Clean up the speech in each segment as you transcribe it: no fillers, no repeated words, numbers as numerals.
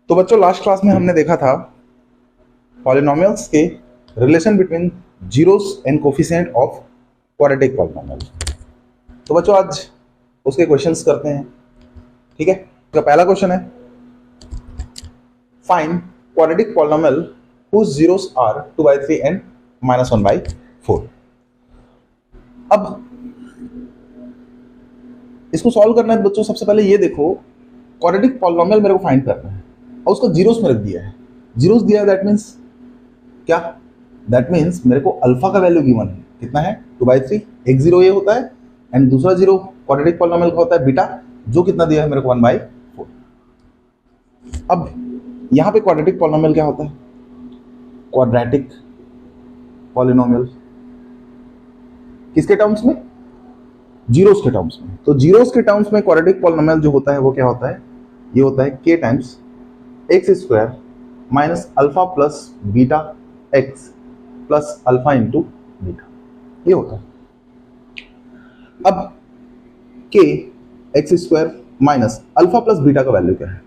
तो बच्चों last class में हमने देखा था पॉलिनोमियल्स के relation between zeros and coefficient of quadratic polynomial. तो बच्चों आज उसके क्वेश्चंस करते हैं, ठीक है। तो पहला क्वेश्चन है find quadratic polynomial whose zeros are 2/3 and -1/4। अब इसको सॉल्व करना है बच्चों, सबसे पहले ये देखो क्वाड्रेटिक पॉलिनोमियल मेरे को फाइंड करना है और उसका जीरोस में रख दिया है। जीरोस दिया है, दैट मीन्स क्या? दैट मीन्स मेरे को अल्फा का वैल्यू गिवन है, कितना है 2/3। एक जीरो ये होता है एंड दूसरा जीरो क्वाड्रेटिक पॉलिनोमियल का होता है बीटा, जो कितना दिया है मेरे को 1/4। अब यहां पे क्वाड्रेटिक पॉलिनोमियल क्या होता है? क्वाड्रेटिक पॉलिनोमियल किसके टर्म्स में? जीरोस के टर्म्स में। तो जीरोस के टर्म्स में क्वाड्रेटिक पॉलिनोमियल जो होता है वो क्या होता है? ये होता है k times x square minus alpha plus beta x plus alpha into beta, ये होता है। अब k x square minus alpha plus beta का वैल्यू क्या है?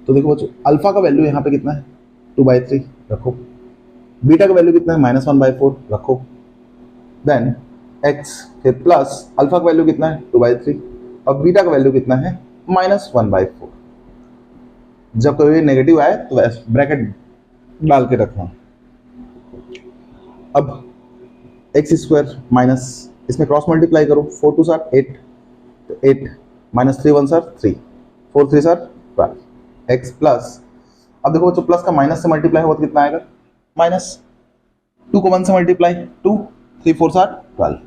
तो देखो बच्चों, अल्फा का वैल्यू यहाँ पे कितना है 2/3 रखो, बीटा का वैल्यू कितना है -1/4 रखो, देन x फिर प्लस अल्फा का वैल्यू कितना है 2/3 और बीटा का वैल्यू कितना है -1/4। जब कोई नेगेटिव आए तो ब्रैकेट डाल के रखना। अब एक्स स्क्वायर माइनस इसमें क्रॉस मल्टीप्लाई करो, 4 2 सार 8, तो 8 माइनस 3 1 सार 3, 4 3 सार 12 एक्स प्लस, अब देखो बच्चों प्लस का माइनस से मल्टीप्लाई हुआ तो कितना आएगा माइनस, 2 को 1 से मल्टीप्लाई 2, 3 4 सार 12,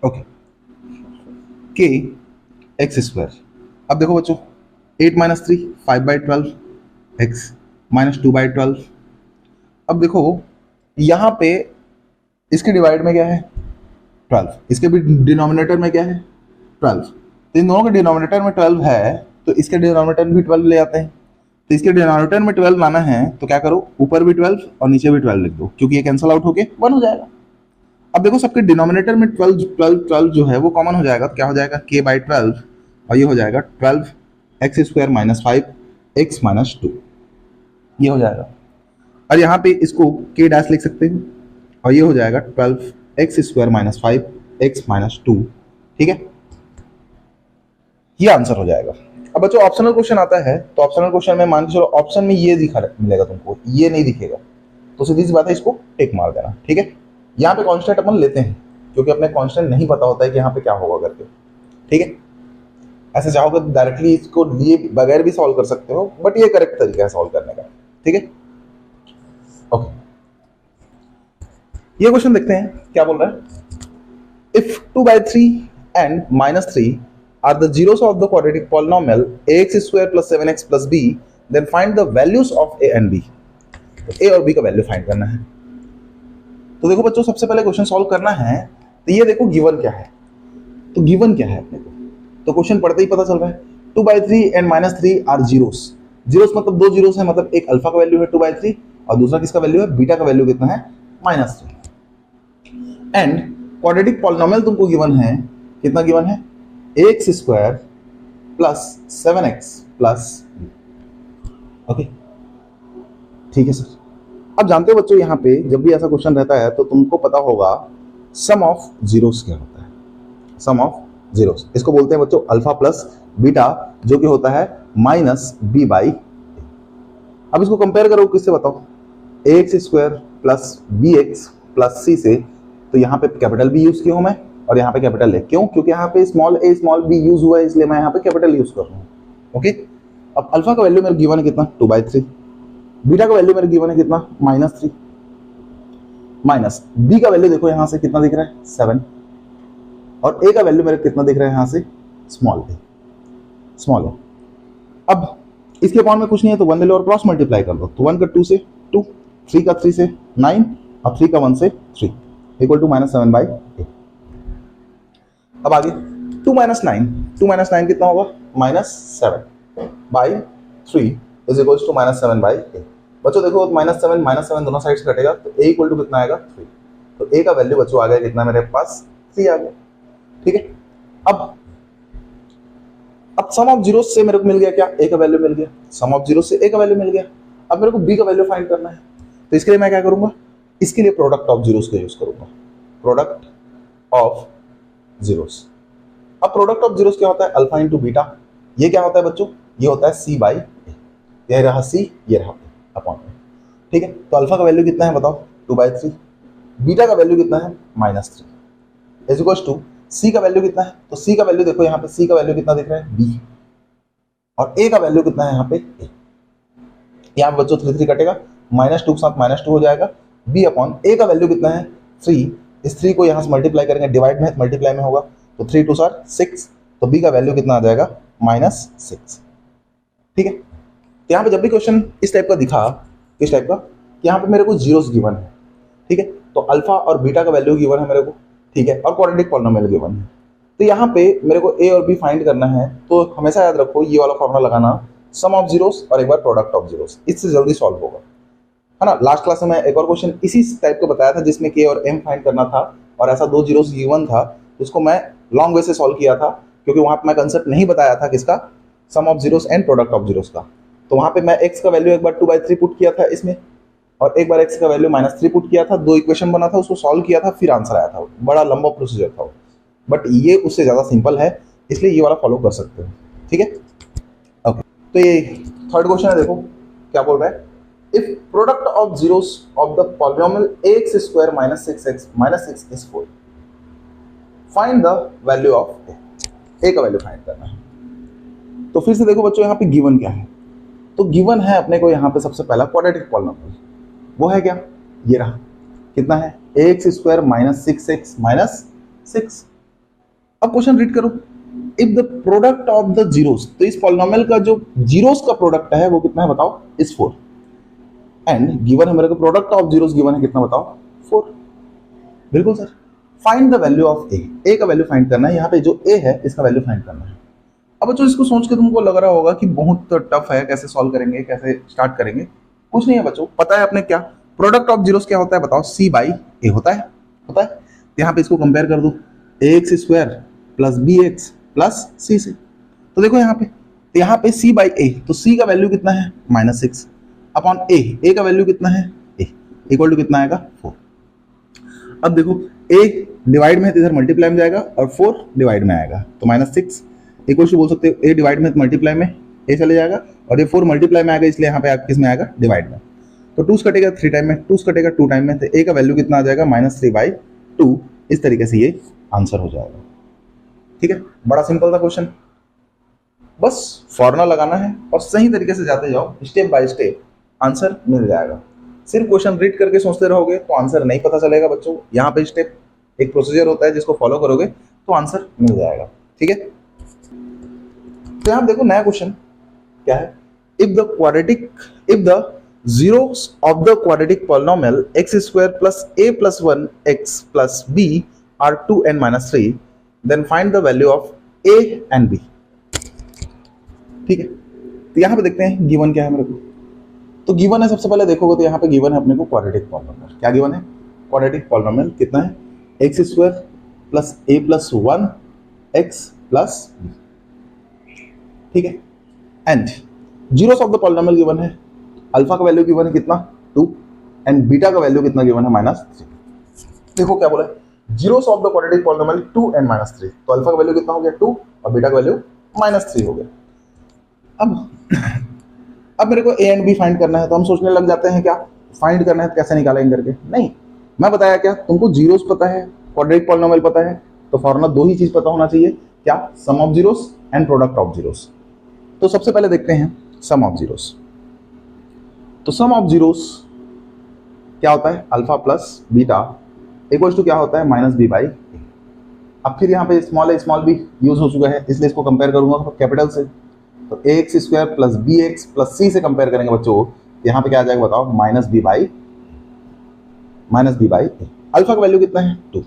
ओके। के एक्स स्क्वायर, अब देखो बच्चों 8 माइनस 3 5/12 एक्स माइनस 2/12। अब देखो यहाँ पे इसके डिवाइड में क्या है 12, इसके भी डिनोमिनेटर में क्या है 12, तो इन दोनों के डिनोमिनेटर में 12 है तो इसके डिनोमिनेटर में भी 12 ले आते हैं। तो इसके डिनोमिनेटर में 12 लाना है तो क्या करो, ऊपर भी 12 और नीचे भी 12 लिख दो, क्योंकि ये कैंसिल आउट होके 1 हो जाएगा। अब देखो सबके डिनोमिनेटर में 12 12 12 जो है वो कॉमन हो जाएगा, तो क्या हो जाएगा k/12 और ये हो जाएगा 12 x square minus 5 x minus 2, ये हो जाएगा। और यहाँ पे इसको k डैश लिख सकते हैं और ये हो जाएगा 12 x square minus 5 x minus 2, ठीक है, ये आंसर हो जाएगा। अब बच्चों ऑप्शनल क्वेश्चन आता है, तो ऑप्शनल क्वेश्चन में मान के चलो ऑप्शन में ये दिखा मिलेगा तुमको, ये नहीं दिखेगा, तो सीधी सी बात है इसको टिक मार देना, ठीक है। यहाँ पे कांस्टेंट अपन लेते हैं क्योंकि अपने कांस्टेंट नहीं पता होता है कि यहाँ पे क्या होगा करके, ठीक है। ऐसे चाहोगे तो डायरेक्टली इसको लिए बगैर भी सॉल्व कर सकते हो, बट ये करेक्ट तरीका है सॉल्व करने का, ठीक है, ओके। ये क्वेश्चन देखते हैं क्या बोल रहा है। If 2/3 and -3 are the zeros of the quadratic polynomial ax square plus 7x plus b, then find the values of a and b। तो a और b का वैल्यू फाइंड करना है। तो देखो बच्चों सबसे पहले क्वेश्चन सॉल्व करना है, तो ये देखो गिवन क्या है, तो गिवन क्या है अपने को, तो क्वेश्चन पढ़ते ही पता चल रहा है 2/3 एंड -3 आर जीरोस। जीरोस मतलब दो जीरोस है, मतलब एक अल्फा का वैल्यू है 2/3 और दूसरा किसका वैल्यू है, बीटा का वैल्यू कितना है -3। एंड क्वाड्रेटिक पॉलिनोमियल तुमको गिवन है, कितना गिवन है x square plus 7x plus, okay, ठीक है सर। अब जानते हो बच्चों यहाँ पे जब भी ऐसा क्वेश्चन रहता है तो तुमको पता होगा सम ऑफ जीरोस क्या होता है। सम ऑफ जीरोस इसको बोलते हैं बच्चों अल्फा प्लस बीटा, जो कि होता है -b/a। अब इसको कंपेयर करो किससे बताओ, x square plus bx plus c से, तो यहाँ पे कैपिटल बी यूज किया हूं मैं और यहाँ पे कैपिटल है, क्यों? क्योंकि यहाँ पे small a small b use हुआ है, इसलिए मैं यहाँ पे कैपिटल यूज कर रहा हूँ, ओके। अब अल्फा का वैल्यू मेरे गिवन है कितना 2/3, बीटा का वैल्यू मेरे गिवन है कितना -3, माइनस b का वैल्यू देखो यहाँ से कितना दिख रहा है 7 और a का वैल्यू मेरे कितना दिख रहा है यहाँ से स्मॉल a। अब इसके अपॉन में कुछ नहीं है तो 1 ले लो और क्रॉस मल्टीप्लाई कर दो, तो 1 का 2 से 2, 3 का 3 से 9 और 3 का 1 से 3 इक्वल टू -7/8। अब आगे 2 - 9 कितना होगा -7/3 इज इक्वल टू -7/8। बच्चों देखो -7 दोनों साइड से कटेगा तो a इक्वल टू कितना आएगा 3, तो a का वैल्यू बच्चों आ गया कितना मेरे पास 3 आ गया, ठीक है। अब अब सम ऑफ जीरो से मेरे को मिल गया क्या, ए का वैल्यू मिल गया, सम ऑफ जीरो से ए का वैल्यू मिल गया। अब मेरे को बी का वैल्यू फाइंड करना है, तो इसके लिए मैं क्या करूंगा, इसके लिए प्रोडक्ट ऑफ जीरोस का यूज करूंगा, प्रोडक्ट ऑफ जीरोस। अब प्रोडक्ट ऑफ जीरोस क्या होता है, अल्फा इंटू बीटा। ये क्या होता है बच्चों, ये होता है सी बाई ए, ये रहा सी, ये रहा अपॉन ए, ठीक है। तो अल्फा का वैल्यू कितना है बताओ, 2/3, बीटा का वैल्यू कितना है -3 इज इक्वल टू सी का वैल्यू कितना है, तो सी का वैल्यू देखो यहाँ पे, सी का वैल्यू कितना दिख रहा है बी, और ए का वैल्यू कितना है यहाँ पे ए। यहाँ पे बच्चों 3 3 कटेगा, -2 के साथ -2 हो जाएगा, बी अपॉन ए का वैल्यू कितना है 3, इस 3 को यहाँ से मल्टीप्लाई करेंगे, डिवाइड में मल्टीप्लाई में होगा, तो 3 2 6, तो बी का वैल्यू कितना आ जाएगा -6, ठीक है। तो यहाँ पे जब भी क्वेश्चन इस टाइप का दिखा, किस टाइप का, कि यहाँ पे मेरे को जीरोस गिवन है, ठीक है, तो अल्फा और बीटा का वैल्यू गिवन है मेरे को, ठीक है, और क्वाड्रेटिक पॉलिनोमियल गिवन है, तो यहाँ पे मेरे को ए और बी फाइंड करना है, तो हमेशा याद रखो ये वाला फॉर्मूला लगाना, सम ऑफ जीरोस और एक बार प्रोडक्ट ऑफ जीरोस, इससे जल्दी सॉल्व होगा, है ना। लास्ट क्लास में मैं एक और क्वेश्चन इसी टाइप का बताया था जिसमें के और एम फाइंड करना था, और ऐसा 2 जीरोस गिवन था, उसको मैं लॉन्ग वे से सॉल्व किया था, क्योंकि वहाँ पे मैं कंसेप्ट नहीं बताया था किसका, sum of zeros and product of zeros का। तो वहाँ पे मैं एक्स का वैल्यू एक बार 2/3 पुट किया था इसमें, और एक बार एक्स का वैल्यू -3 पुट किया था, 2 इक्वेशन बना था, उसको सॉल्व किया था, फिर आंसर आया था। बड़ा लंबा प्रोसीजर था, बट ये उससे ज़्यादा सिंपल है, इसलिए ये वाला फॉलो कर सकते हो, ठीक है। ओके, तो ये थर्ड क्वेश्चन है, देखो क्या बोल रहा है, if product of zeros of the polynomial ax² - 6x - 6 is 4, find the value of a का वैल्यू फाइंड करना है। तो फिर से देखो बच्चों, यहाँ पे गिवन क्या है, तो गिवन है अपने को यहाँ पे सबसे पहला क्वाड्रेटिक पॉलिनोमियल, वो है क्या, ये रहा, कितना है ax² - 6x - 6। अब क्वेश्चन रीड करो, if the product of the zeros, तो इस पॉलिनोमियल का जो जीरोस का प्रोडक्ट है वो कितना है बताओ, इज 4, एंड गिवन है मेरे को प्रोडक्ट ऑफ जीरोस गिवन है कितना बताओ, 4, बिल्कुल sir. Find the value of a का वैल्यू फाइंड करना है, यहाँ पे जो ए है इसका वैल्यू फाइंड करना है। अब बच्चों इसको सोच के तुमको लग रहा होगा कि बहुत टफ है, कैसे सॉल्व करेंगे, कैसे स्टार्ट करेंगे, कुछ नहीं है बच्चों, पता है अपने क्या प्रोडक्ट ऑफ जीरोस क्या होता है बताओ, सी बाई ए होता है, होता है। तो यहाँ पे इसको कंपेयर कर दो, ax² + bx + c से, तो देखो यहाँ पे, तो यहाँ पे c बाई ए, तो c का वैल्यू कितना है -6 अपॉन ए का वैल्यू कितना है a, इक्वल टू कितना आएगा 4। अब देखो a डिवाइड में है तो इधर मल्टीप्लाई में जाएगा, और 4 डिवाइड में आएगा, तो -6 इक्वल टू बोल सकते हो, a डिवाइड में मल्टीप्लाई में a चले जाएगा, और ये 4 मल्टीप्लाई में आएगा, इसलिए यहाँ पे किस में आएगा, डिवाइड में, तो 2 कटेगा 3 टाइम में, 2 कटेगा 2 टाइम में, तो a का वैल्यू कितना आ जाएगा -3/2। इस तरीके से ये आंसर हो जाएगा, ठीक है। बड़ा सिंपल था क्वेश्चन, बस फॉर्मूला लगाना है और सही तरीके से जाते जाओ, स्टेप बाय स्टेप आंसर मिल जाएगा। सिर्फ क्वेश्चन रीड करके सोचते रहोगे तो आंसर नहीं पता चलेगा बच्चों, यहाँ पे स्टेप एक प्रोसीजर होता है जिसको फॉलो करोगे तो आंसर मिल जाएगा, ठीक है। तो यहाँ देखो नया क्वेश्चन क्या है, if the zeros of the quadratic polynomial x² + a + 1x + b are 2n - 3, then find the value of a and b, ठीक है। तो यहाँ पे देखते हैं गिवन क्या है मेरे को, तो गिवन है सबसे पहले देखोगे तो यहाँ पे गिवन है अपने को क्वाड्रेटिक पॉलिनोमियल, क्या गिवन है, क्वाड्रेटिक पॉलिनोमियल कितना है, x² + a + 1x + b, ठीक है। And zeros of the polynomial given है, अल्फा का वैल्यू गिवन है कितना 2, एंड बीटा का वैल्यू कितना गिवन है -3। देखो क्या बोला है, zeros of the quadratic polynomial 2 and -3, तो अल्फा का वैल्यू कितना हो गया 2 और बीटा का वैल्यू -3 हो गया। अब मेरे को a एंड b फाइंड करना है, तो हम सोचने लग जाते हैं क्या फाइंड करना है तो कैसे निकालेंगे करके, नहीं मैं बताया क्या, तुमको जीरोस पता है, क्वाड्रेटिक पॉलिनोमियल पता है, तो फॉर्मूला 2 ही चीज पता होना चाहिए, क्या, sum of zeros and product of zeros. तो सबसे पहले देखते हैं सम ऑफ जीरोस। तो सम ऑफ जीरोस क्या होता है, alpha plus beta equals to क्या होता है -b/a। अब फिर यहाँ पे स्मॉल b यूज हो चुका है, इसलिए इसको कंपेयर करूंगा कैपिटल से, तो ax² + bx + c से कंपेयर करेंगे बच्चों, यहाँ पे क्या आ जाएगा बताओ -b/a। अल्फा का वैल्यू कितना है 2,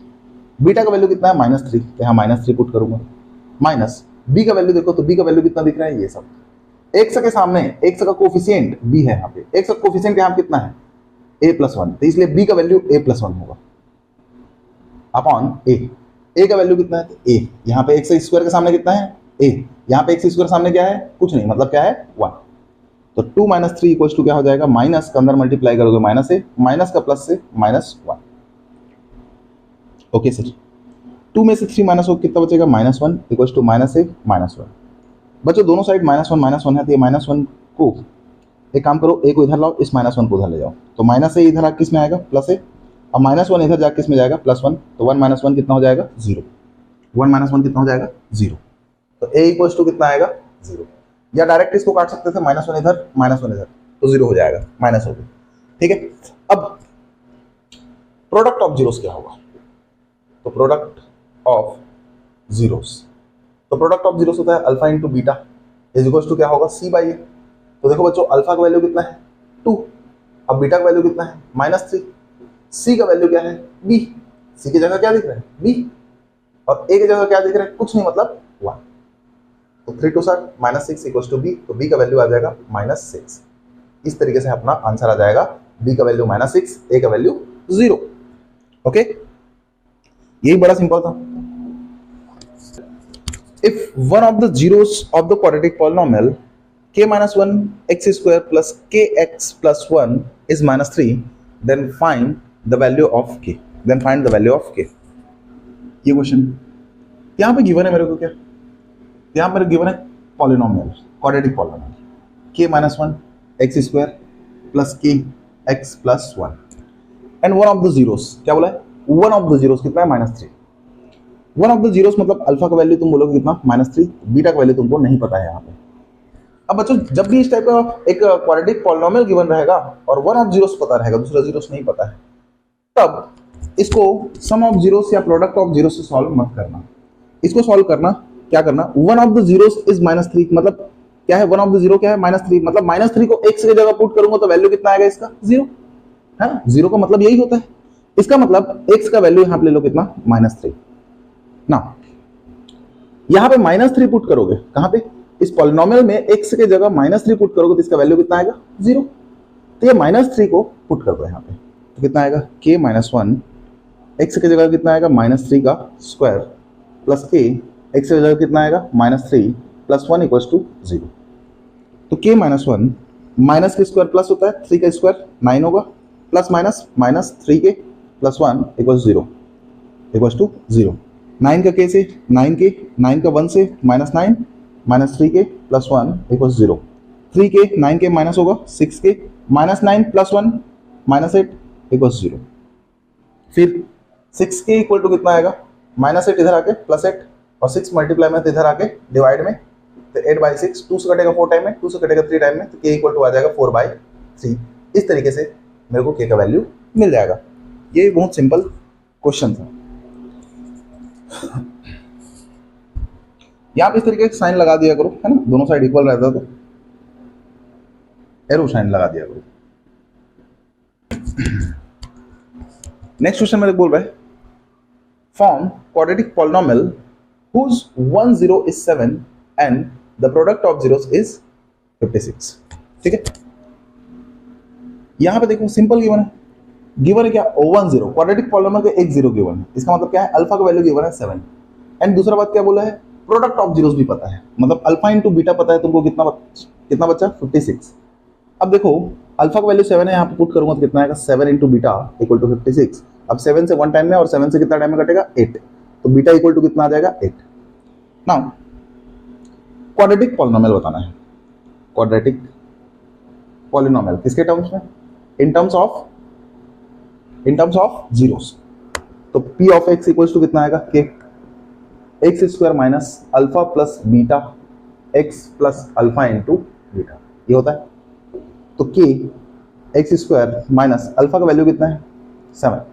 बीटा का वैल्यू कितना है -3, तो यहाँ -3 पुट करूंगा, माइनस b का वैल्यू देखो, तो b का वैल्यू कितना दिख रहा है, ये सब x के सामने x का कोफिशिएंट b है, यहाँ पे x का कोफिशिएंट यहाँ कितना है a + 1, तो इसलिए b का वैल्यू a + 1 होगा अपॉन a का वैल्यू कितना है, तो a यहाँ पे x² के सामने कितना है ए, यहाँ पे एक्स स्क्वायर सामने क्या है, कुछ नहीं, मतलब क्या है 1। तो 2 माइनस 3 इक्वल्स टू क्या हो जाएगा, माइनस का अंदर मल्टीप्लाई करोगे माइनस से, माइनस का प्लस से -1। ओके सर, 2 में से 3 माइनस हो कितना बचेगा, -1 इक्वल्स टू माइनस से -1। बच्चों दोनों साइड -1 है, तो ये -1 को एक काम करो, ए को इधर लाओ, इस -1 को उधर ले जाओ, तो माइनस से इधर किस में आएगा, प्लस है, अब -1 इधर जाके किस में जाएगा, +1, तो 1 - 1 कितना हो जाएगा, 0। 1 - 1 कितना हो जाएगा, 0। तो ए इक्वल्स टू कितना आएगा, 0। या डायरेक्ट इसको काट सकते थे, -1 इधर -1 इधर, तो 0 हो जाएगा, माइनस हो गया। ठीक है, अब प्रोडक्ट ऑफ जीरोस क्या होगा, तो प्रोडक्ट ऑफ जीरोस, तो प्रोडक्ट ऑफ जीरोस होता है alpha into beta is equals to क्या होगा, c/a। तो देखो बच्चों, अल्फा का वैल्यू कितना है, 2, अब बीटा का वैल्यू कितना है, -3, सी का वैल्यू क्या है, b, सी की जगह क्या दिख रहा है, b, और a की जगह क्या दिख रहा है, कुछ नहीं, मतलब 1। तो 3 2 सर -6 इक्वल्स टू b, तो b का वैल्यू आ जाएगा -6। इस तरीके से अपना आंसर आ जाएगा, b का वैल्यू -6, a का वैल्यू 0। ओके, यही बड़ा सिंपल था। If one of the zeros of the quadratic polynomial k-1 x square plus kx plus 1 is -3, then find the value of k, then find the value of k। ये question यहाँ पे given है मेरे को, क्या यहाँ पर गिवन है, polynomial, quadratic polynomial, k-1 x square plus kx plus 1 and one of the zeros, क्या बोला है, वन ऑफ द जीरोस कितना है, -3। वन ऑफ द जीरोस मतलब अल्फा का वैल्यू तुम बोलोगे कितना, -3, बीटा का वैल्यू तुमको नहीं पता है यहाँ पे। अब बच्चों जब भी इस टाइप का एक क्वाड्रेटिक पॉलिनोमियल गिवन रहेगा और वन ऑफ जीरोस पता रहेगा, दूसरा जीरोस नहीं पता है, तब इसको सम ऑफ जीरोस या प्रोडक्ट ऑफ जीरोस से सॉल्व मत करना। इसको सॉल्व करना, क्या करना, one of the zeros is -3, मतलब क्या है, वन ऑफ द जीरो क्या है, -3, मतलब -3 को x की जगह पुट करूंगा तो वैल्यू कितना आएगा इसका, 0 है ना। 0 का मतलब यही होता है, इसका मतलब x का वैल्यू यहां पे ले लो कितना, -3 ना। यहां पे -3 पुट करोगे, कहां पे, इस पॉलिनोमियल में x के जगह -3 पुट करोगे तो इसका वैल्यू कितना आएगा, 0। तो ये -3 को पुट कर दो यहाँ पे, तो कितना आएगा, k-1 x की जगह कितना आएगा, -3 का स्क्वायर प्लस k x की जगह कितना आएगा, -3 प्लस 1 इक्वल्स टू 0। तो k-1 माइनस के स्क्वायर प्लस होता है 3 का स्क्वायर 9 होगा, plus minus 3k plus 1 equals 0 equals to 0। 9 का k से 9k, 9 का 1 से -9 -3k plus 1 equals 0। 3k 9k minus होगा 6k, -9 प्लस 1 -8 इक्वल्स 0। फिर 6k इक्वल टू कितना आएगा, -8 इधर आके +8 और 6 मल्टीप्लाई में तो इधर आके डिवाइड में, तो 8/6, 2 से कटेगा 4 टाइम में, 2 से कटेगा 3 टाइम में, तो k इक्वल टू आ जाएगा 4/3। इस तरीके से मेरे को k का वैल्यू मिल जाएगा। ये बहुत सिंपल क्वेश्चन था। यहाँ पे इस तरीके से साइन लगा दिया करो, है ना, दोनों साइड इक्वल रहता तो एरो साइन लगा दिया करो। नेक्स्ट क्वेश्चन मेरे बोल रहा है, form quadratic polynomial whose 1 0 is 7 and the product of zeros is 56। ठीक है, यहां पे देखो सिंपल गिवन है, गिवन है क्या, 1 0, क्वाड्रेटिक पॉलिनोमियल का एक 0 गिवन है, इसका मतलब क्या है, अल्फा का वैल्यू गिवन है 7 एंड दूसरा बात क्या बोला है, प्रोडक्ट ऑफ जीरोस भी पता है, मतलब अल्फा इंटू बीटा पता है तुमको, कितना बच्चा 56। अब देखो अल्फा का वैल्यू 7 है, यहाँ पे पुट करूंगा तो कितना आएगा, 7 इंटू बीटा इक्वल टू 56। अब 7 से 1 टाइम में और 7 से कितना टाइम में कटेगा, 8, तो बीटा इक्वल टू कितना आ जाएगा, 8। नाउ क्वाड्रेटिक पॉलिनोमियल बताना है, क्वाड्रेटिक पॉलिनोमियल किसके टर्म्स में, इन टर्म्स ऑफ जीरोस। तो p of x equals to कितना आएगा, k x square minus alpha plus beta x plus alpha into beta, ये होता है। तो k x square minus alpha का वैल्यू कितना है, 7,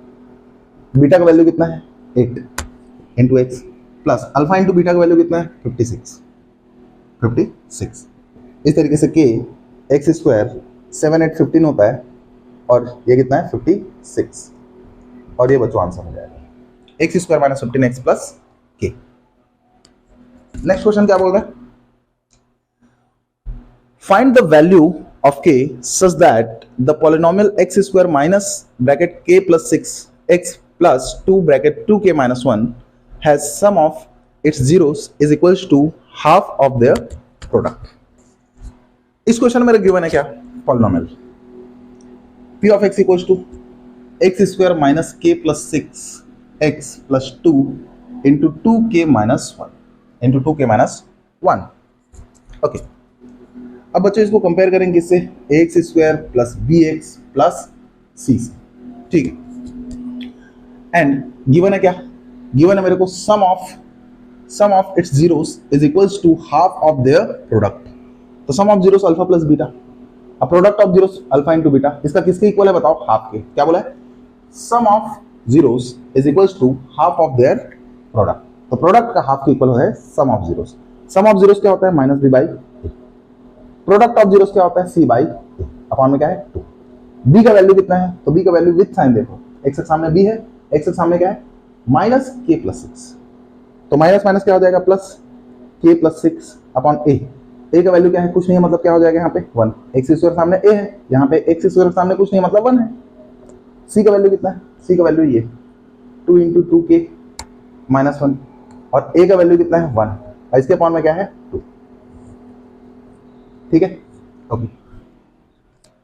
बीटा का वैल्यू कितना है, 8 into x plus alpha into beta का वैल्यू कितना है, 56। इस तरीके से k x स्क्वायर 7 8 15 होता है और ये कितना है, 56, और ये बच्चों आंसर हो जाएगा x square minus 15x plus k। Next question क्या बोल रहा है, find the value of k such that the polynomial x square minus bracket k plus 6x plus 2 bracket 2k minus 1 has sum of its zeros is equals to half of their product. इस question में मेरे given है क्या, polynomial p of x equals to x square minus k plus 6x plus 2 into 2k minus 1 into 2k minus 1। Okay, अब बच्चों इसको compare करेंगे इससे x square plus b x plus c से, ठीक है। एंड गिवन है क्या, गिवन है मेरे को sum of its zeros is equals to half of their product. तो sum of zeros alpha plus beta, अब product of zeros alpha into beta, इसका किसके इक्वल है बताओ, हाफ के। क्या बोला है, sum of zeros is equals to half of their product. तो प्रोडक्ट का हाफ के इक्वल है sum of zeros. Sum of zeros क्या होता है, minus b by a. Product of zeros क्या होता है, सी बाई ए। अपॉन में क्या है, 2। बी का वैल्यू कितना है, तो बी का वैल्यू विद साइन देखो, एक्स के सामने बी है, एक्स के सामने क्या है, माइनस के प्लस 6। तो माइनस माइनस क्या हो जाएगा, प्लस के प्लस 6 अपॉन ए। ए का वैल्यू क्या है, कुछ नहीं है, मतलब क्या हो जाएगा यहाँ पे 1। एक्स स्क्वायर सामने ए है, यहाँ पे एक्स स्क्वायर सामने कुछ नहीं मतलब 1 है। सी का वैल्यू कितना है, सी का वैल्यू ये 2 इंटू 2k माइनस 1, और ए का वैल्यू कितना है 1, और इसके अपॉन में क्या है 2। ठीक है, ओके।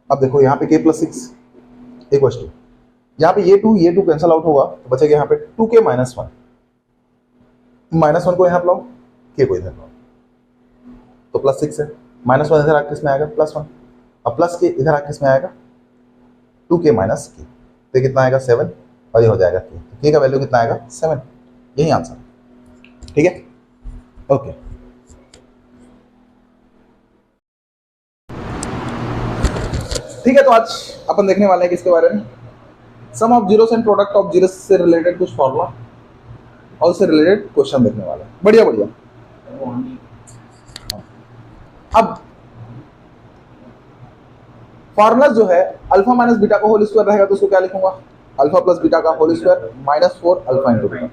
अब देखो यहाँ पे k प्लस 6 इक्वल्स टू, यहाँ पे ये 2 कैंसिल आउट होगा, तो बचेगा यहाँ पे 2k माइनस 1। माइनस 1 को यहाँ लाओ, k को इधर लाओ, तो प्लस 6 है। माइनस 1 इधर आके किसमें आएगा, प्लस 1, और प्लस k इधर आके किसमें आएगा, 2k माइनस k। तो कितना आएगा 7, और ये हो जाएगा k। तो k का वैल्यू कितना आएगा 7, यही आंसर। ठीक है, ओके। ठीक है, तो आज अपन देखने वाले हैं किसके बारे में, sum of zeros and product of zeros से रिलेटेड कुछ फॉर्मूला और उससे रिलेटेड क्वेश्चन देखने वाले हैं। बढ़िया बढ़िया। अब फॉर्मूला जो है, अल्फा माइनस बीटा का होल स्क्वायर रहेगा तो उसको क्या लिखूंगा, अल्फा प्लस बीटा का whole square minus 4 alpha into beta.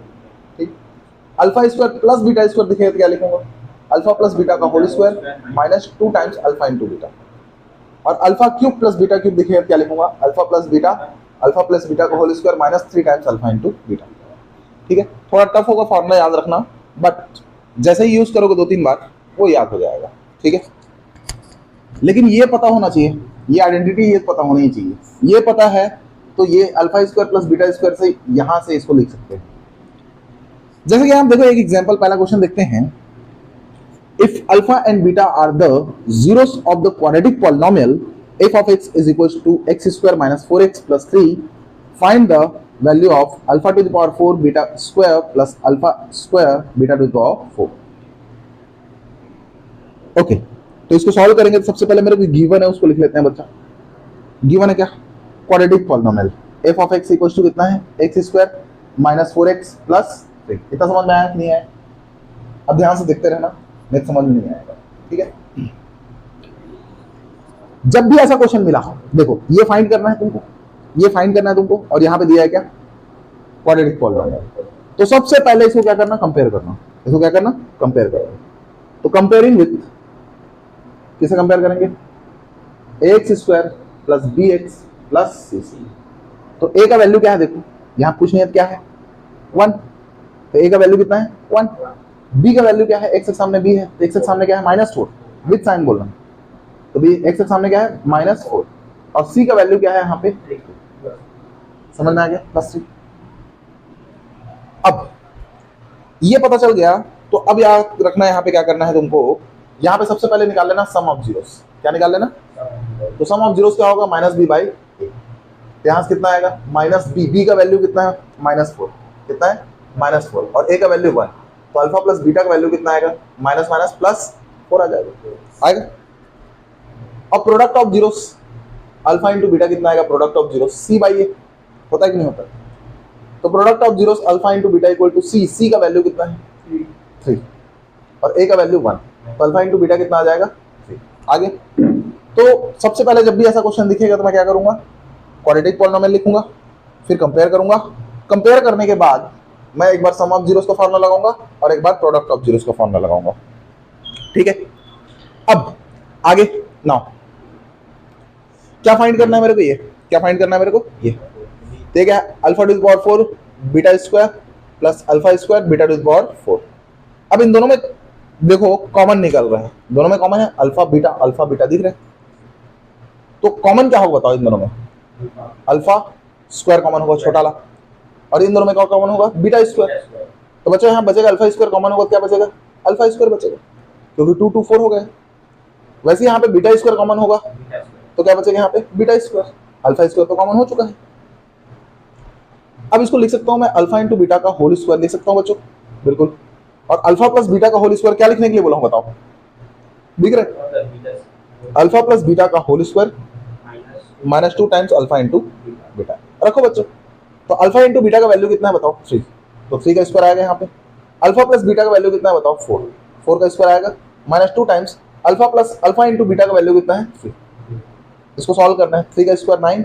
ठीक, alpha square plus beta square दिखेगा तो क्या लिखूंगा, अल्फा प्लस बीटा का whole square minus 2 times alpha into beta. और alpha cube plus beta cube दिखेगा तो क्या लिखूंगा, अल्फा प्लस बीटा का whole square minus 3 times alpha into beta. ठीक है, थोड़ा टफ होगा फॉर्मूला याद रखना, बट जैसे ही यूज करोगे 2-3 बार वो याद हो जाएगा। ठीक है, लेकिन ये पता होना चाहिए, ये आइडेंटिटी ये पता होनी चाहिए। ये पता है तो ये alpha square plus beta square से यहां से इसको लिख सकते हैं। जैसे कि हम देखो एक एग्जांपल, पहला क्वेश्चन देखते हैं। If alpha and beta are the zeros of the quadratic polynomial f of x is equals to x square minus 4x plus 3, find the value of alpha to the power 4 beta square plus alpha square beta to the power 4। Okay, तो इसको solve करेंगे तो सबसे पहले मेरे को given है उसको लिख लेते हैं बच्चा। गिवन है क्या, quadratic polynomial f of x equals to कितना है, x square minus 4x plus 3। इतना समझ में आया कि नहीं आया, अब ध्यान से देखते रहना, नहीं समझ में नहीं आएगा। ठीक है, जब भी ऐसा क्वेश्चन मिला, देखो ये फाइंड करना है तुमको, ये फाइंड करना है तुमको, और यहां पे दिया है क्या, क्वाड्रेटिक पॉलिनोमियल। तो सबसे पहले इसको क्या करना, कंपेयर करना। इसको क्या करना, कंपेयर करना। तो कंपेयरिंग विथ, किसे कंपेयर करेंगे, x square plus b x plus c c. तो ए का वैल्यू क्या है, देखो यहां कुछ नहीं है, क्या है 1, तो ए का वैल्यू कितना है 1। बी का वैल्यू क्या है, एक्स के सामने बी है, तो एक्स के सामने क्या है माइनस 4, विद साइन बोलना, तो भी एक्स के सामने क्या है माइनस 4, और सी का वैल्यू क्या है यहाँ पे, समझ में आ गया, प्लस 3। अब ये पता चल गया, तो अब याद रखना यहाँ पे क्या करना है तुमको, यहाँ पे सबसे पहले निकाल लेना सम ऑफ जीरोस। क्या निकाल लेना, तो सम ऑफ जीरोस क्या होगा, माइनस बी बाई ए। यहाँ से कितना आएगा, माइनस बी, बी का वैल्यू कितना है माइनस 4, कितना है माइनस 4, और ए का वैल्यू 1, तो अल्फा प्लस बीटा का वैल्यू कितना आएगा, माइनस माइनस प्लस 4 आ जाएगा, आएगा। और product of zeros alpha into beta कितना आएगा, product of zeros C by ए, होता है कि नहीं होता, तो product of zeros alpha into beta equal to सी। सी का वैल्यू कितना है 3, और ए का वैल्यू 1, तो अल्फा इंटू बीटा कितना आ जाएगा 3। आगे, तो सबसे पहले जब भी ऐसा क्वेश्चन दिखेगा तो मैं क्या करूंगा, क्वाड्रेटिक पॉलिनोमियल लिखूंगा, फिर कंपेयर करूंगा। कंपेयर करने के बाद मैं एक बार सम ऑफ जीरोस का फॉर्मूला लगाऊंगा और एक बार प्रोडक्ट ऑफ जीरोस का फॉर्मूला लगाऊंगा। ठीक है, अब आगे नाउ क्या फाइंड करना है मेरे को, ये क्या फाइंड करना है मेरे को, ये ठीक है, alpha two the power 4 beta square plus alpha square beta two the power 4। अब इन दोनों में देखो कॉमन निकल रहा है, दोनों में कॉमन है अल्फा बीटा दिख रहे हैं, तो कॉमन क्या होगा बताओ इन दोनों में? अल्फा स्क्वायर कॉमन होगा छोटा वाला, और इन दोनों में क्या कॉमन होगा? Beta square. तो बच्चों यहाँ बचेगा अल्फा स्क्वायर कॉमन होगा, क्या बचेगा? अल्फा स्क्वायर बचेगा, क्योंकि 2 2 4 हो गए। वैसे यहाँ पे बीटा स्क्वायर कॉमन होगा तो क्या बचेगा? यहाँ पे बीटा स्क्वायर, अल्फा स्क्वायर तो कॉमन हो चुका है। अब इसको लिख सकता हूँ मैं अल्फा इंटू बीटा का होल स्क्वायर लिख सकता हूँ बच्चों, बिल्कुल। और अल्फा प्लस बीटा का होल स्क्वायर क्या लिखने के लिए बोला हूँ बताओ? दिख रहे? अल्फा प्लस बीटा का whole square -2 times alpha into beta रखो बच्चों। तो अल्फा इंटू बीटा का वैल्यू कितना है बताओ? 3, तो 3 का स्क्वायर आएगा यहाँ पे। अल्फा प्लस बीटा का वैल्यू कितना है बताओ? 4, 4 का स्क्वायर आएगा, -2 times alpha plus alpha into beta का वैल्यू कितना है? 3। इसको सॉल्व करना है, 3 का स्क्वायर 9,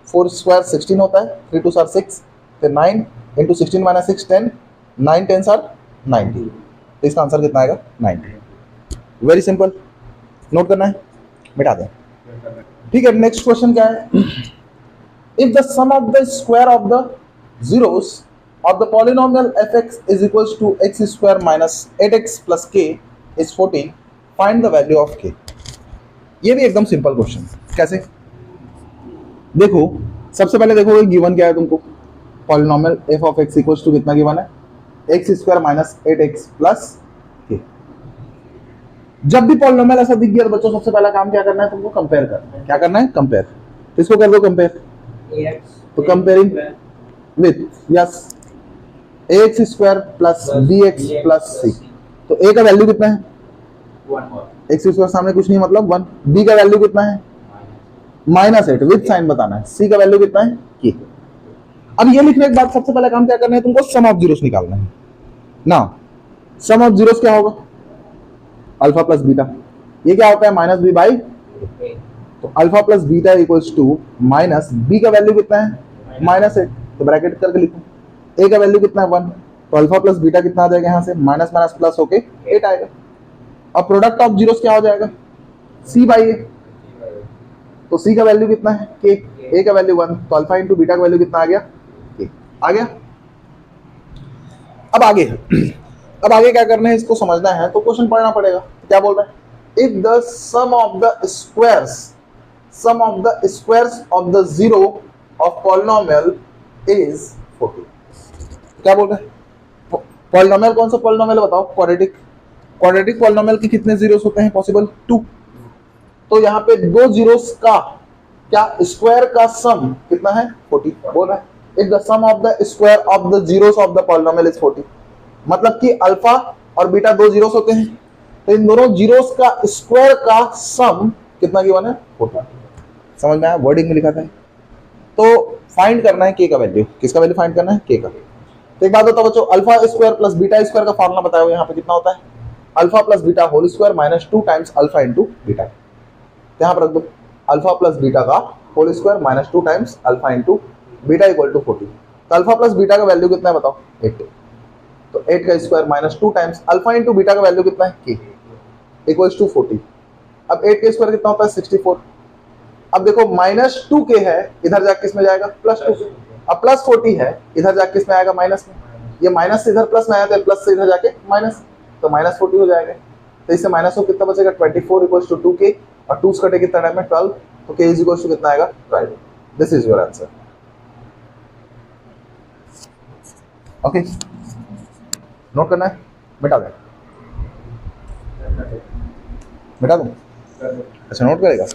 4 स्क्वायर 16 होता है, 3 2 6, फिर 9 इंटू 16 - 6 10, 9 10 90। तो इसका आंसर कितना आएगा? 90। वेरी सिंपल, नोट करना है, मिटा दें। ठीक है, नेक्स्ट क्वेश्चन क्या है? If the sum of the square of the zeros of the polynomial fx is equals to x square minus 8x plus k is 14, find the value of k। ये भी एकदम सिंपल क्वेश्चन। कैसे? देखो सबसे पहले देखो गिवन क्या है तुमको, polynomial f of x equals to कितना गिवन है? x square minus 8x plus k। जब भी पॉलिनोमियल ऐसा दिख गया तो बच्चों सबसे पहला काम क्या करना है तुमको? कंपेयर करना है। क्या करना है? कंपेयर। तो इसको कर दो कंपेयर, तो comparing with yes ax square plus bx plus c। तो a का वैल्यू कितना है? 1। x स्क्वायर सामने कुछ नहीं मतलब 1। b का वैल्यू कितना है? -8 विथ साइन बताना है। c का वैल्यू कितना है? k। अब ये लिखने के बाद सबसे पहला काम क्या करना है तुमको? सम ऑफ जीरोस निकालना है ना। सम ऑफ जीरोस क्या होगा? Alpha plus beta. ये क्या होता है? Minus b by. तो alpha plus beta equals to minus b का वैल्यू कितना है? -8, तो ब्रैकेट करके लिखो। ए का वैल्यू कितना है? 1, तो अल्फा प्लस बीटा कितना आ जाएगा? यहाँ से माइनस माइनस प्लस होके 8 आएगा। अब प्रोडक्ट ऑफ जीरोस क्या हो जाएगा? सी बाई ए। तो सी का वैल्यू कितना है? के। ए का वैल्यू 1, तो अल्फा इंटू बीटा का वैल्यू कितना आ गया? के। आ गया। अब आगे क्या करना है? इसको समझना है तो क्वेश्चन पढ़ना पड़ेगा। क्या बोल रहा है? If the sum of the squares of the zero of polynomial is 40। क्या बोल रहे हैं? पॉलिनोमियल कौन सा पॉलिनोमियल बताओ? क्वाड्रेटिक पॉलिनोमियल के कितने जीरोस होते हैं पॉसिबल? 2। तो यहाँ पे दो जीरोस का क्या स्क्वायर का सम कितना है? 40 बोल रहा है। If the sum of the square of the zeros of the polynomial is 40, मतलब कि अल्फा और बीटा दो जीरोस होते हैं, तो इन दोनों जीरोस का स्क्वायर का सम कितना गिवन है? 40। समझ में आया? वर्डिंग में लिखा था। तो फाइंड करना है के का वैल्यू। किसका वैल्यू फाइंड करना है? के का। तो एक बात बताओ बच्चों, alpha square plus beta square का फॉर्मूला बताया हुआ यहाँ पे कितना होता है? Alpha plus beta whole square -2 times alpha into beta. यहाँ पर रख दो अल्फा प्लस बीटा का whole square -2 times alpha into beta equal to 40। तो अल्फा प्लस बीटा का वैल्यू कितना है बताओ? 8। तो 8 का square -2 times alpha into beta का वैल्यू कितना है? के इक्वल्स टू 40। अब 8 का स्क्वायर कितना होता है? 64। अब देखो -2 के है, इधर जाके किस में जाएगा? +2। अब +40 है, इधर जाके किस में आएगा? माइनस में। ये माइनस से इधर प्लस में आया था, प्लस से इधर जाके माइनस, तो -40 हो जाएगा। तो इससे माइनस हो कितना बचेगा? 24 इक्वल्स टू 2k, और 2 कटे कितना टाइम में? 12। तो k इज इक्वल्स टू कितना आएगा? 12। This is your answer. Okay, note करना है, मिटा दे, मिटा दूं? अच्छा, नोट करेगा।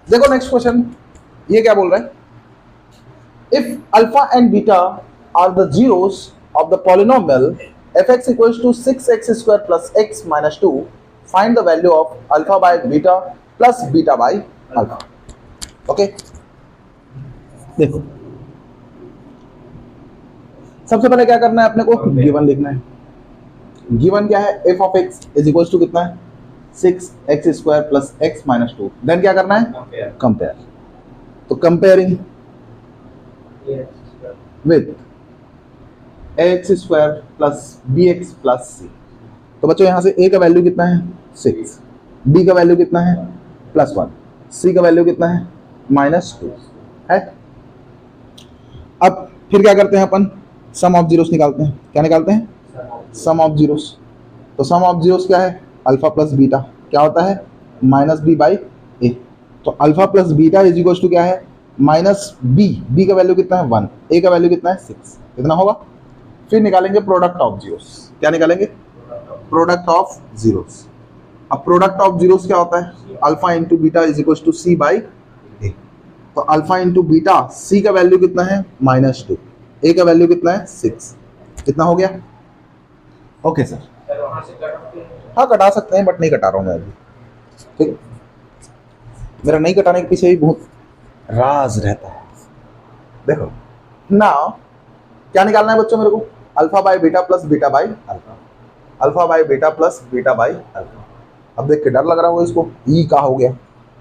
देखो नेक्स्ट क्वेश्चन, ये क्या बोल रहा है? If alpha and beta are the zeros of the polynomial fx equals to 6x square plus x minus 2, find the value of alpha by beta plus beta by alpha. Okay, देखो सबसे पहले क्या करना है अपने को? गिवन लिखना है। गिवन क्या है? f of x is equals to कितना है? 6x square plus x minus 2। Then क्या करना है? कंपेयर। तो comparing with ax square plus bx plus c। तो बच्चों यहां से a का वैल्यू कितना है? 6, b का वैल्यू कितना है? +1, c का वैल्यू कितना है? -2 है। अब फिर क्या करते हैं अपन, सम ऑफ जीरोस निकालते हैं। क्या निकालते हैं? सम ऑफ जीरोस। तो सम ऑफ जीरोस क्या है? अल्फा प्लस बीटा क्या होता है? Minus b by a. तो alpha plus beta is equal to क्या है? Minus b. बी का वैल्यू कितना है? 1। ए का वैल्यू कितना है? 6। कितना होगा? फिर निकालेंगे प्रोडक्ट ऑफ जीरोस। क्या निकालेंगे? Product of zeros. अब प्रोडक्ट ऑफ जीरोस क्या होता है? Alpha into beta is equal to c by a. तो अल्फा इंटू बीटा, सी का वैल्यू कितना है? -2। ए का वैल्यू कितना है? 6। कितना हो गया? Okay sir. हाँ कटा सकते हैं, बट नहीं कटा रहा हूँ मैं अभी। ठीक, मेरा नहीं कटाने के पीछे भी बहुत राज रहता है। देखो ना, क्या निकालना है बच्चों मेरे को? Alpha by beta plus beta by alpha. Alpha by beta plus beta by alpha. अब देख के डर लग रहा होगा इसको, ई का हो गया।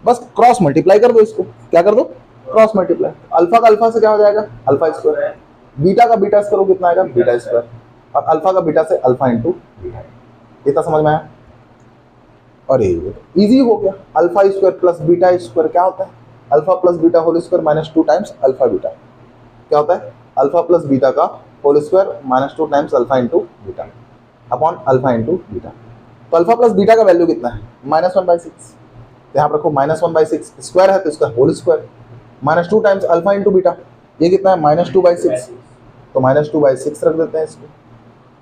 बस क्रॉस मल्टीप्लाई कर दो इसको। क्या कर दो? Cross multiply. अल्फा का अल्फा से क्या हो जाएगा? Alpha square. बीटा का बीटा से करो कितना आएगा? Beta square. और अल्फा का बीटा से अल्फा इंटू बीटा। इतना समझ में आया? और ये इजी हो गया। Alpha square plus beta square क्या होता है? Alpha plus beta whole square minus 2 times alpha beta. क्या होता है? अल्फा प्लस बीटा का whole square minus 2 times alpha into beta upon alpha into beta. तो अल्फा प्लस बीटा का value कितना है? -1/6। यहाँ पर रखो -1/6, स्क्वायर है तो इसका whole square, -2 times alpha into beta. ये कितना है? -2/6। तो -2/6 रख देते हैं इसको।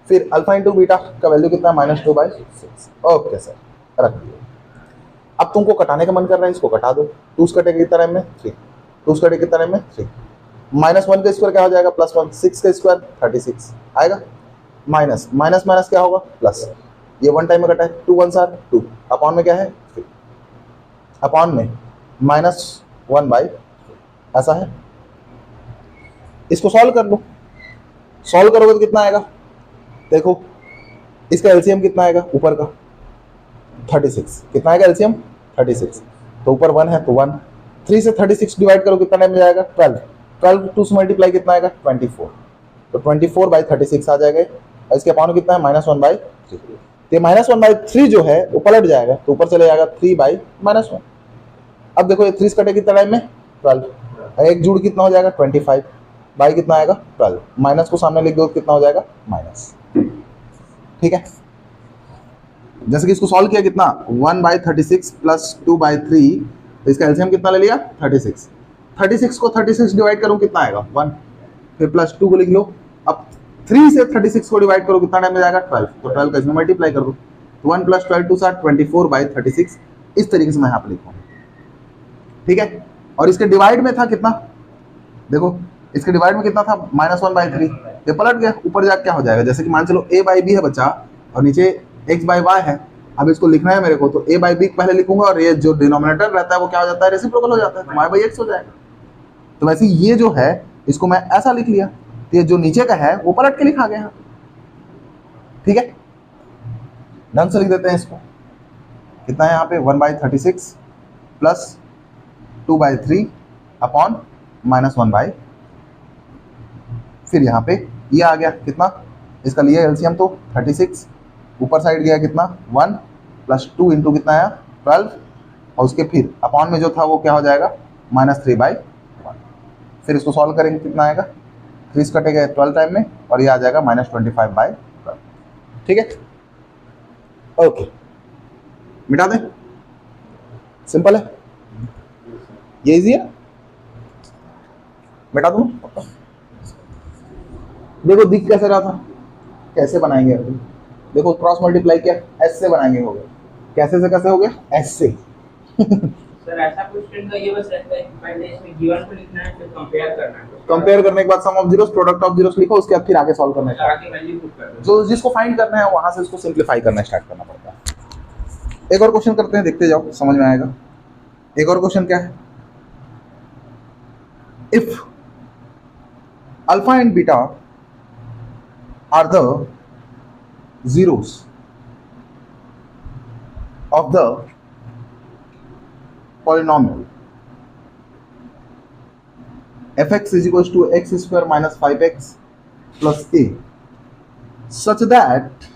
फिर अल्फा इंटू बीटा का वैल्यू कितना है? -2/6। ओके सर, रख दिया। अब तुमको कटाने का मन कर रहा है, इसको कटा दो। 2 कटेगा कितना टाइम में? 3। 2 कटेगा कितना टाइम में? 3। -1 का स्क्वायर क्या हो जाएगा? +1। 6 का स्क्वायर 36 आएगा। माइनस माइनस माइनस क्या होगा? प्लस। ये 1 टाइम में कटा है, 2 1 आर 2, अपॉन में क्या है? 3, अपॉन में -1/, ऐसा है। इसको सॉल्व कर लो। सॉल्व करोगे तो कितना आएगा? देखो इसका एलसीएम कितना आएगा? ऊपर का 36। कितना आएगा एलसीएम? 36। तो ऊपर 1 है तो 1। 3 से 36 डिवाइड करो कितना टाइम में जाएगा? 12। 12 2 से मल्टीप्लाई कितना आएगा? 24। तो 24/36 आ जाएगा। और इसके अपॉन कितना है? -1/3। तो -1/3 जो है वो पलट जाएगा, तो ऊपर चले जाएगा 3/-1। अब देखो ये 3 कटे कितना टाइम में? 12। एक जुड़ कितना हो जाएगा? 25 बाई कितना आएगा? 12। माइनस को सामने लिख दो कितना हो जाएगा? माइनस। ठीक है, जैसे कि इसको सॉल्व किया कितना? 1/36 प्लस 2/3। तो इसका एलसीएम कितना ले लिया? 36। 36 को 36 डिवाइड करूँ कितना आएगा? 1। फिर +2 को लिख लो। अब 3 से 36 को डिवाइड करो कितना टाइम में जाएगा? 12। तो 12 का इसमें मल्टीप्लाई कर दो। 1 + 12 2 24/36। इस तरीके से मैं यहाँ पर लिखूँ। ठीक है, और इसके डिवाइड में था कितना? देखो इसके डिवाइड में कितना था? -1/3। ये पलट गया, ऊपर जाकर क्या हो जाएगा? जैसे कि मान चलो a/b है बच्चा और नीचे x/y है। अब इसको लिखना है मेरे को, तो a/b पहले लिखूंगा और ये जो डिनोमिनेटर रहता है वो क्या हो जाता है? रेसिप्रोकल हो जाता है, तो y/x हो जाएगा। तो वैसे ये जो है इसको मैं ऐसा लिख लिया, तो ये जो नीचे का है वो पलट के लिखा गया। ठीक है, ढंग से लिख देते हैं इसको। कितना है यहाँ पे? 1/36 प्लस 2/3 अपॉन -1/, फिर यहाँ पे ये आ गया कितना? इसका लिया एलसीएम तो 36, ऊपर साइड गया कितना? 1 + 2 इंटू कितना आया? 12। और उसके फिर अपॉन में जो था वो क्या हो जाएगा? -3/1। फिर इसको सॉल्व करेंगे कितना आएगा? 3 कटेगा 12 टाइम में और ये आ जाएगा -25/12। ठीक है, ओके, मिटा दें। सिंपल है, ये इजी है, मिटा दूँ? देखो दिख कैसे रहा था, कैसे बनाएंगे अभी? देखो क्रॉस मल्टीप्लाई किया, एस से बनाएंगे, हो गया। कैसे से कैसे हो गया? एस से। सर ऐसा क्वेश्चन का ये बस रहता है कि पहले इसमें गिवन को लिखना है, फिर कंपेयर करना है। कंपेयर करने के बाद sum of zeros, product of zeros लिखो, उसके बाद फिर आगे सॉल्व करना है। आगे वैल्यू पुट कर दो। जो जिसको फाइंड करना है वहां से इसको सिंपलीफाई करना स्टार्ट करना पड़ता है। एक और क्वेश्चन करते हैं, देखते जाओ, समझ में आएगा। एक और क्वेश्चन क्या है? If alpha and beta are the zeros of the polynomial fx is equals to x square minus 5x plus a such that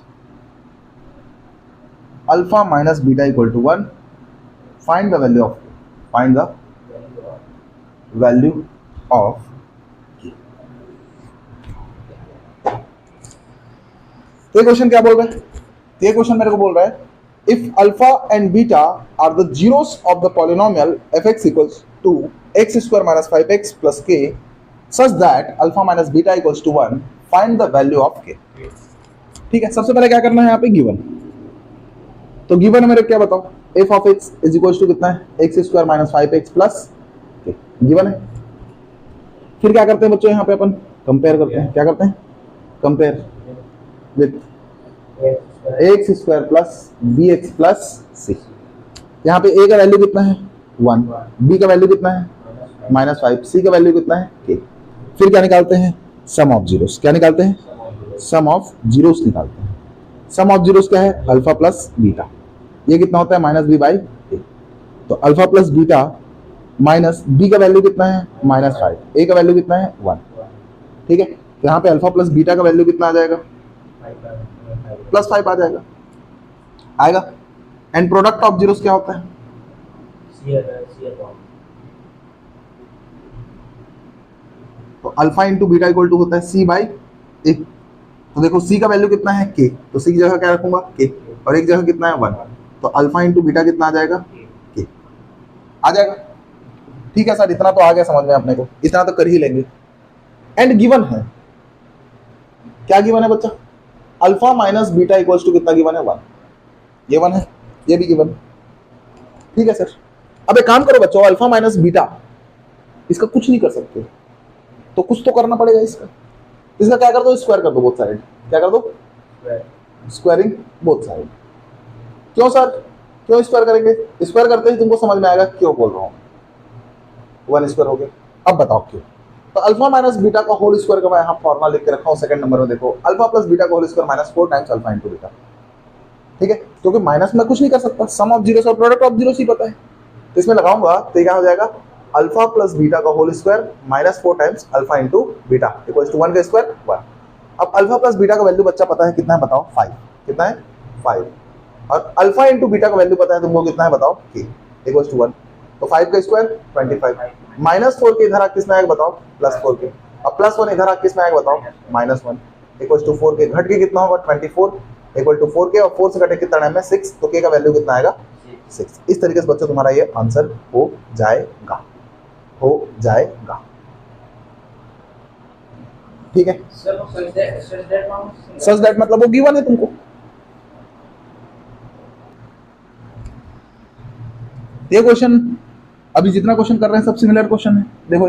alpha minus beta equal to 1, find the value of a। तो ये question क्या बोल रहा है, तो ये question मेरे को बोल रहा है if alpha and beta are the zeros of the polynomial f x equals to x square minus 5x plus k such that alpha minus beta equals to 1, find the value of k. ठीक है, सबसे पहले क्या करना है यहाँ पे given, तो गिवन है मेरे क्या बताओ, f of x is equals to कितना है, x square minus 5x plus k, given है। फिर क्या करते हैं बच्चों, यहाँ पे अपन कंपेयर करते हैं, क्या करते हैं, compare with x square plus b x plus c. यहाँ पे ए का वैल्यू कितना है 1, बी का वैल्यू कितना है -5, सी का वैल्यू कितना है के। फिर क्या निकालते हैं, सम ऑफ जीरोस, क्या निकालते हैं, सम ऑफ जीरोस निकालते हैं। सम ऑफ जीरोस क्या है, अल्फा प्लस बीटा, ये कितना होता है -b/a। तो alpha plus beta minus b का वैल्यू कितना है -5, ए का वैल्यू कितना है 1। ठीक है, तो यहाँ पे अल्फा प्लस बीटा का वैल्यू कितना आ जाएगा, +5 आ जाएगा, आएगा। एंड प्रोडक्ट ऑफ जीरोस क्या होता है, तो alpha into beta equal to होता है c/a। तो देखो c का वैल्यू कितना है k, तो c की जगह क्या रखूंगा k, और एक जगह कितना है 1, तो अल्फा इंटू बीटा कितना आ जाएगा k, आ जाएगा। ठीक है सर, इतना तो आ गया समझ में अपने को, इतना तो कर ही लेंगे। एंड गिवन है, क्या गिवन है बच्चा, alpha minus beta equals to कितना गिवन है 1, ये 1 है, ये भी गिवन। ठीक है सर, अब एक काम करो बच्चों, अल्फा माइनस बीटा इसका कुछ नहीं कर सकते, तो कुछ तो करना पड़ेगा इसका। इसका क्या कर दो, स्क्वायर कर दो बोथ साइड, क्या कर दो, स्क्वायरिंग बोथ साइड। क्यों सर, क्यों स्क्वायर करेंगे, स्क्वायर करते ही तुमको समझ में आएगा क्यों बोल रहा हूँ, 1 स्क्वायर हो गया। अब बताओ क्यों, तो अल्फा माइनस बीटा का होल स्क्वायर का मैं यहाँ फॉर्मूला लिख के रखा हूँ सेकंड नंबर में, देखो अल्फा प्लस बीटा का whole square -4 times alpha into beta. ठीक है, क्योंकि माइनस में कुछ नहीं कर सकता, सम ऑफ जीरोस और प्रोडक्ट ऑफ जीरोस ही पता है, तो इसमें लगाऊंगा तो क्या हो जाएगा, अल्फा प्लस बीटा का whole square -4 times alpha into beta equals to 1 का स्क्वायर 1। अब अल्फा प्लस बीटा का वैल्यू बच्चा पता है कितना है, बताओ 5, कितना है 5, और अल्फा इंटू बीटा का वैल्यू पता है तुमको कितना है, बताओ k इक्वल्स टू 1, तो 5 का स्क्वायर 25, -4 के इधर किस में आएगा बताओ, +4 के, अब +1 इधर किस में आएगा बताओ, -1 इक्वल्स टू 4 के, घट के कितना होगा 24 इक्वल टू 4 के, और 4 से घटे कितना टाइम में 6, तो k का वैल्यू कितना आएगा 6। इस तरीके से बच्चों तुम्हारा ये आंसर हो जाएगा, हो जाएगा। ठीक है, सच दैट मतलब वो गिवन है तुमको। ये क्वेश्चन अभी जितना क्वेश्चन कर रहे हैं सब सिमिलर क्वेश्चन है। देखो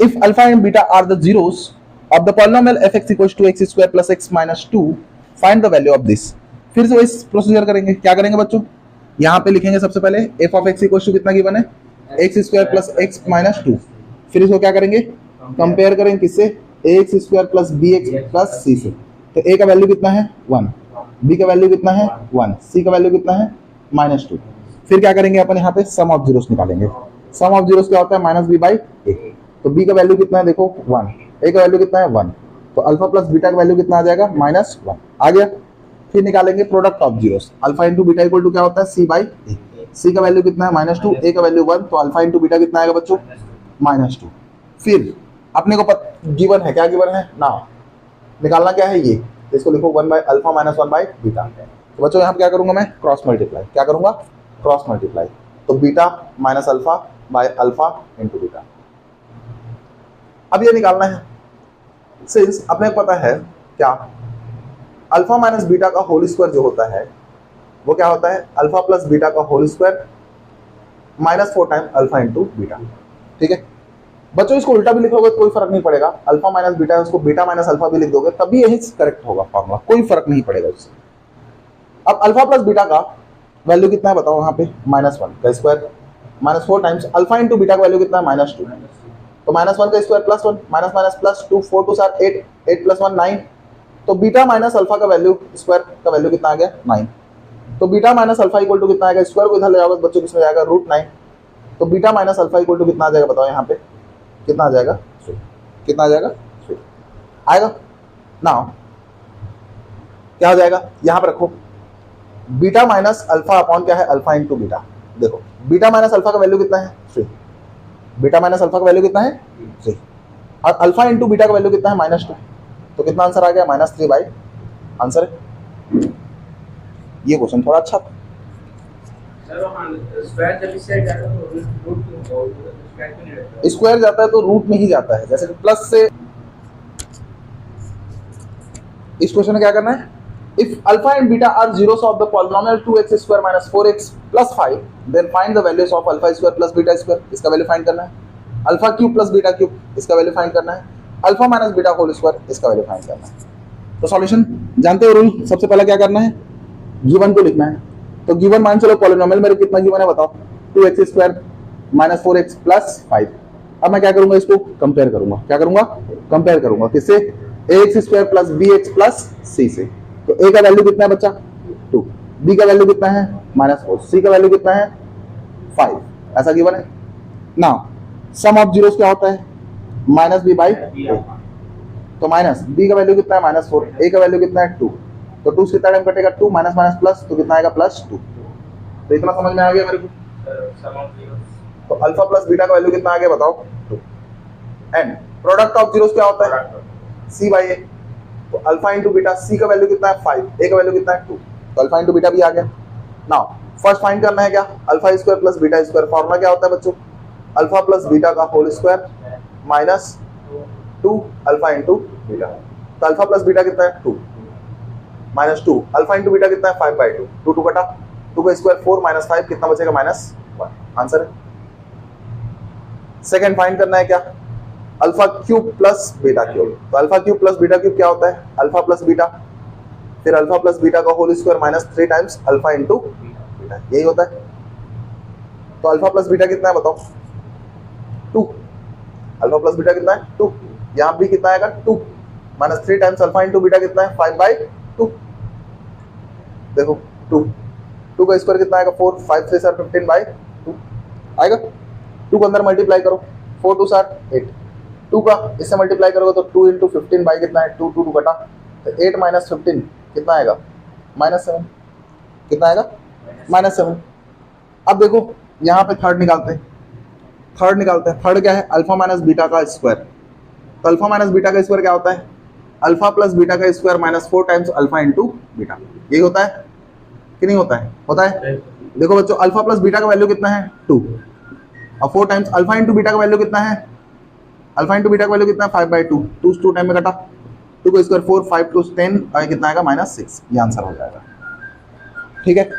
if alpha and beta are the zeros of the polynomial f x equals to x square plus x minus 2, find the value of this. फिर से वही प्रोसीजर करेंगे, क्या करेंगे बच्चों, यहाँ पे लिखेंगे सबसे पहले f of x equals to कितना गिवन है, x square plus x minus 2। फिर इसको क्या करेंगे, कंपेयर करेंगे किससे, x square plus b x plus c से। तो ए का वैल्यू कितना है 1, बी का वैल्यू कितना है 1, सी का वैल्यू कितना है -2। फिर क्या करेंगे अपन यहाँ पे सम ऑफ जीरोस निकालेंगे। सम ऑफ जीरोस क्या होता है, -b/a। तो b का वैल्यू कितना है देखो 1, a का वैल्यू कितना है 1, तो अल्फा प्लस बीटा का वैल्यू कितना आ जाएगा -1 आ गया। फिर निकालेंगे product of zeros, alpha into beta equal to क्या होता है c/a। c का वैल्यू कितना है -2, a का वैल्यू 1, तो अल्फा इंटू बीटा कितना आएगा बच्चों -2। फिर अपने को गिवन है, क्या गिवन है ना, निकालना क्या है ये, इसको लिखो 1/अल्फा माइनस 1/बीटा। तो बच्चों यहाँ पे क्या करूंगा मैं, क्रॉस मल्टीप्लाई, क्या करूंगा, क्रॉस मल्टीप्लाई। तो beta minus alpha by alpha into beta. अब ये निकालना है, सिंस अपने को पता है क्या, अल्फा माइनस बीटा का होल स्क्वायर जो होता है वो क्या होता है, अल्फा प्लस बीटा का whole square -4 time alpha into beta. ठीक है बच्चों, इसको उल्टा भी लिखोगे तो कोई फर्क नहीं पड़ेगा, अल्फा माइनस बीटा है उसको बीटा माइनस अल्फा भी लिख दोगे तब भी यही करेक्ट होगा फॉर्मूला, कोई फर्क नहीं पड़ेगा उससे। अब अल्फा प्लस बीटा का वैल्यू कितना है बताओ, यहाँ पे -1 का square -4 times alpha into beta का वैल्यू कितना है -2, तो -1 का स्क्वायर +1 माइनस माइनस +2, 4 2 7 8, 8 + 1 9, तो बीटा माइनस अल्फा का वैल्यू स्क्वायर का वैल्यू कितना आ गया 9। तो beta minus alpha equal to कितना आएगा, स्क्वायर को इधर ले जाओगे बच्चों किसमें जाएगा √9, तो beta minus alpha equal to कितना आ जाएगा बताओ, यहाँ पे कितना आ जाएगा 3, कितना आ जाएगा 3 आएगा ना। क्या हो जाएगा, यहाँ पे रखो बीटा माइनस अल्फा अपॉन क्या है, अल्फा इंटू बीटा। देखो बीटा माइनस अल्फा का वैल्यू कितना है 3, बीटा माइनस अल्फा का वैल्यू कितना है 3, और अल्फा इंटू बीटा का वैल्यू कितना है -2, तो कितना आंसर आ गया -3/2। आंसर है। ये क्वेश्चन थोड़ा अच्छा था। सर हाँ, स्क्वायर जब इससे जाता है तो रूट क्यों होगा, स्क्वायर क्यों नहीं रहता? स्क्वायर जाता है तो रूट में ही जाता है, जैसे प्लस से। इस क्वेश्चन में क्या करना है, if alpha and beta are zeros of the polynomial 2x square minus 4x plus 5 then find the values of alpha square plus beta square. इसका वैल्यू फाइंड करना है। Alpha cube plus beta cube, इसका value find करना है। Alpha minus beta whole square, इसका value find करना है। तो सॉल्यूशन जानते हो रूल, सबसे पहले क्या करना है, गिवन को लिखना है। तो गिवन मान चलो पॉलिनोमियल मेरे कितना गिवन है बताओ, 2x square minus 4x plus 5। अब मैं क्या करूंगा, इसको कंपेयर करूंगा। क्या करूंगा, कंपेयर करूंगा किससे, ax square plus bx plus c से। तो a का वैल्यू कितना है बच्चा 2, b का वैल्यू कितना है -4, c का वैल्यू कितना है 5, ऐसा गिवन है ना। सम ऑफ जीरोस क्या होता है, माइनस b बाई a। तो माइनस b का वैल्यू कितना है -4, a का वैल्यू कितना है 2, तो 2 से कितना टाइम कटेगा, 2 माइनस माइनस प्लस, तो कितना आएगा +2। तो इतना समझ में आ गया मेरे को। सम ऑफ जीरोस, तो अल्फा प्लस बीटा का वैल्यू कितना आ गया बताओ 2। एंड प्रोडक्ट ऑफ जीरोस क्या होता है, c बाई a। तो अल्फा इंटू बीटा, c का वैल्यू कितना है 5, a का वैल्यू कितना है 2, तो अल्फा इंटू बीटा भी आ गया। नाउ फर्स्ट फाइंड करना है क्या, alpha square plus beta square. Formula क्या होता है बच्चों, अल्फा प्लस बीटा का whole square minus 2 alpha into beta. तो अल्फा प्लस बीटा कितना है 2 माइनस 2, अल्फा इंटू बीटा कितना है 5/2, 2 2 कटा, 2 का स्क्वायर 4 माइनस 5 कितना बचेगा -1, आंसर है। सेकंड फाइंड करना है क्या, alpha cube plus beta cube. तो alpha cube plus beta cube क्या होता है, अल्फा प्लस बीटा, फिर अल्फा प्लस बीटा का whole square minus 3 times alpha into beta, यही होता है। तो अल्फा प्लस बीटा कितना है बताओ 2, अल्फा प्लस बीटा कितना है 2, यहाँ भी कितना आएगा 2 minus 3 times alpha into beta कितना है 5/2। देखो 2 का स्क्वायर कितना आएगा 4, 5 3 15/2 आएगा। 2 को अंदर मल्टीप्लाई करो, 4 2 8, 2 का इससे मल्टीप्लाई करोगे तो 2 इंटू 15 बाई कितना है 2 2 2 कटा, तो 8 माइनस 15 कितना आएगा -7, कितना आएगा -7। अब देखो यहाँ पे थर्ड निकालते हैं, थर्ड क्या है, अल्फा माइनस बीटा का स्क्वायर। तो अल्फा माइनस बीटा का स्क्वायर क्या होता है, अल्फा प्लस बीटा का square -4 times alpha into beta, यही होता है कि नहीं होता है, होता है। देखो बच्चों अल्फा प्लस बीटा का वैल्यू कितना है 2, और 4 टाइम्स अल्फा इंटू बीटा का वैल्यू कितना है, अल्फा इंटू बीटा का वैल्यू कितना है 5/2, 2 टाइम में कटा, 2 का स्क्वायर 4, 5 2 10 और कितना आएगा -6, ये आंसर हो जाएगा। ठीक है।